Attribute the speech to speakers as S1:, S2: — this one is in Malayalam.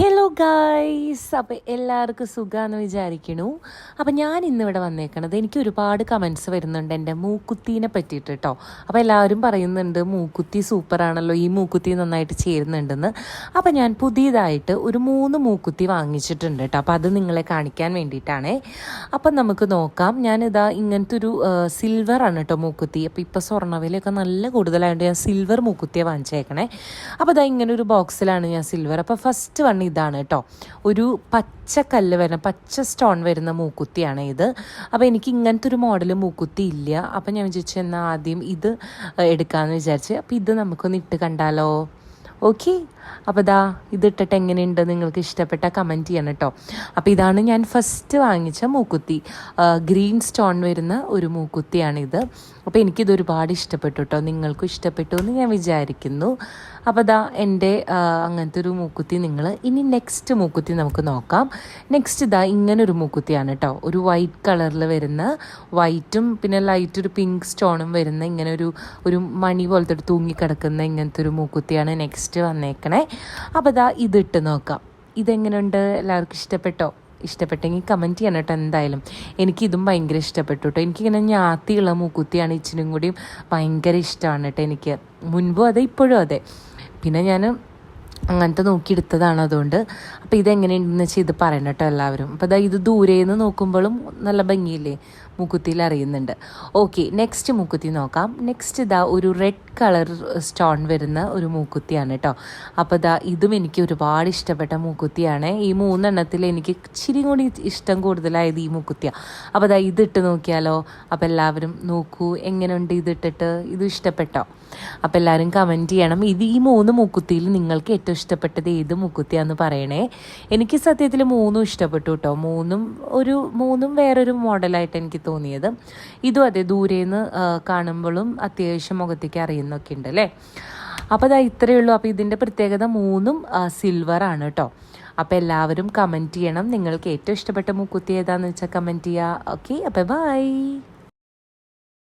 S1: ഹലോ ഗായ്സ്, അപ്പോൾ എല്ലാവർക്കും സുഖമാണെന്ന് വിചാരിക്കണു. അപ്പോൾ ഞാൻ ഇന്നിവിടെ വന്നേക്കണത്, എനിക്ക് ഒരുപാട് കമൻറ്റ്സ് വരുന്നുണ്ട് എൻ്റെ മൂക്കുത്തീനെ പറ്റിയിട്ട് കേട്ടോ. അപ്പോൾ എല്ലാവരും പറയുന്നുണ്ട് മൂക്കുത്തി സൂപ്പറാണല്ലോ, ഈ മൂക്കുത്തി നന്നായിട്ട് ചേരുന്നുണ്ടെന്ന്. അപ്പോൾ ഞാൻ പുതിയതായിട്ട് ഒരു 3 മൂക്കുത്തി വാങ്ങിച്ചിട്ടുണ്ട് കേട്ടോ. അപ്പോൾ അത് നിങ്ങളെ കാണിക്കാൻ വേണ്ടിയിട്ടാണേ. അപ്പം നമുക്ക് നോക്കാം. ഞാനിതാ ഇങ്ങനത്തെ ഒരു സിൽവറാണ് കേട്ടോ മൂക്കുത്തി. അപ്പോൾ ഇപ്പോൾ സ്വർണ്ണവിലയൊക്കെ നല്ല കൂടുതലായതുകൊണ്ട് ഞാൻ സിൽവർ മൂക്കുത്തിയെ വാങ്ങിച്ചേക്കണേ. അപ്പോൾ ഇതാ ഇങ്ങനെ ഒരു ബോക്സിലാണ് ഞാൻ സിൽവർ. അപ്പോൾ ഫസ്റ്റ് ഇതാണ് കേട്ടോ, ഒരു പച്ചക്കല്ല് വരുന്ന പച്ച സ്റ്റോൺ വരുന്ന മൂക്കുത്തിയാണ് ഇത്. അപ്പോൾ എനിക്ക് ഇങ്ങനത്തെ ഒരു മോഡൽ മൂക്കുത്തി ഇല്ല. അപ്പം ഞാൻ വിചാരിച്ചു എന്നാൽ ആദ്യം ഇത് എടുക്കാമെന്ന് വിചാരിച്ച്. അപ്പോൾ ഇത് നമുക്കൊന്ന് ഇട്ട് കണ്ടാലോ? ഓക്കെ, അപ്പോൾ ഇതാ ഇതിട്ടിട്ട് എങ്ങനെയുണ്ട്, നിങ്ങൾക്ക് ഇഷ്ടപ്പെട്ട കമൻറ്റ് ചെയ്യണം കേട്ടോ. അപ്പോൾ ഇതാണ് ഞാൻ ഫസ്റ്റ് വാങ്ങിച്ച മൂക്കുത്തി. ഗ്രീൻ സ്റ്റോൺ വരുന്ന ഒരു മൂക്കുത്തിയാണിത്. അപ്പോൾ എനിക്കിത് ഒരുപാട് ഇഷ്ടപ്പെട്ടു കേട്ടോ. നിങ്ങൾക്കും ഇഷ്ടപ്പെട്ടു എന്ന് ഞാൻ വിചാരിക്കുന്നു. അപ്പോൾ ഇതാ എൻ്റെ അങ്ങനത്തെ ഒരു മൂക്കുത്തി ഇനി നെക്സ്റ്റ് മൂക്കുത്തി നമുക്ക് നോക്കാം. നെക്സ്റ്റ് ഇതാ ഇങ്ങനൊരു മൂക്കുത്തിയാണ് കേട്ടോ. ഒരു വൈറ്റ് കളറിൽ വരുന്ന, വൈറ്റും പിന്നെ ലൈറ്റ് ഒരു പിങ്ക് സ്റ്റോണും വരുന്ന ഇങ്ങനെ ഒരു മണി പോലത്തെ ഒരു തൂങ്ങിക്കിടക്കുന്ന ഇങ്ങനത്തെ ഒരു മൂക്കുത്തിയാണ് നെക്സ്റ്റ് വന്നേക്കണേ. അപ്പോൾ ഇതാ ഇതിട്ട് നോക്കാം, ഇതെങ്ങനെയുണ്ട്, എല്ലാവർക്കും ഇഷ്ടപ്പെട്ടോ? ഇഷ്ടപ്പെട്ടെങ്കിൽ കമൻറ്റ് ചെയ്യണം കേട്ടോ. എന്തായാലും എനിക്കിതും ഭയങ്കര ഇഷ്ടപ്പെട്ടു കേട്ടോ. എനിക്കിങ്ങനെ ഞാത്തിയുള്ള മൂക്കുത്തിയാണ് ഇച്ചിനും കൂടിയും ഭയങ്കര ഇഷ്ടമാണ് കേട്ടോ എനിക്ക്. മുൻപും അതെ, ഇപ്പോഴും അതെ. പിന്നെ ഞാൻ അങ്ങനത്തെ നോക്കിയെടുത്തതാണ്. അതുകൊണ്ട് അപ്പോൾ ഇതെങ്ങനെയുണ്ടെന്ന് വെച്ചാൽ ഇത് പറയണം കേട്ടോ എല്ലാവരും. അപ്പോൾ ഇതാ ഇത് ദൂരെ നിന്ന് നോക്കുമ്പോഴും നല്ല ഭംഗിയില്ലേ, മൂക്കുത്തിയിൽ അറിയുന്നുണ്ട്. ഓക്കെ, നെക്സ്റ്റ് മൂക്കുത്തി നോക്കാം. നെക്സ്റ്റ് ഇതാ ഒരു റെഡ് കളർ സ്റ്റോൺ വരുന്ന ഒരു മൂക്കുത്തിയാണ് കേട്ടോ. അപ്പോൾ ഇതാ ഇതും എനിക്ക് ഒരുപാട് ഇഷ്ടപ്പെട്ട മൂക്കുത്തിയാണ്. ഈ 3 എണ്ണത്തിൽ എനിക്ക് ഇച്ചിരി കൂടി ഇഷ്ടം കൂടുതലായത് ഈ മൂക്കുത്തിയാണ്. അപ്പോൾ ഇതാ ഇതിട്ട് നോക്കിയാലോ? അപ്പോൾ എല്ലാവരും നോക്കൂ എങ്ങനെയുണ്ട് ഇതിട്ടിട്ട്. ഇത് ഇഷ്ടപ്പെട്ടോ? അപ്പോൾ എല്ലാവരും കമൻറ്റ് ചെയ്യണം. ഈ 3 മൂക്കുത്തിയിൽ നിങ്ങൾക്ക് ഏറ്റവും ഇഷ്ടപ്പെട്ടത് ഏത് മൂക്കുത്തിയാന്ന് പറയണേ. എനിക്ക് സത്യത്തിൽ 3 ഇഷ്ടപ്പെട്ടു കേട്ടോ. 3 വേറൊരു മോഡലായിട്ട് എനിക്ക് തോന്നിയത്. ഇതും അതെ, ദൂരേന്ന് കാണുമ്പോഴും അത്യാവശ്യം മുഖത്തേക്ക് അറിയുന്നൊക്കെ ഉണ്ട് അല്ലേ. അപ്പോൾ അതാ ഇത്രയേ ഉള്ളൂ. അപ്പോൾ ഇതിൻ്റെ പ്രത്യേകത 3 സിൽവറാണ് കേട്ടോ. അപ്പോൾ എല്ലാവരും കമൻറ്റ് ചെയ്യണം. നിങ്ങൾക്ക് ഏറ്റവും ഇഷ്ടപ്പെട്ട മൂക്കുത്തി ഏതാണെന്ന് വെച്ചാൽ കമൻറ്റ് ചെയ്യുക. ഓക്കെ, അപ്പോൾ ബൈ.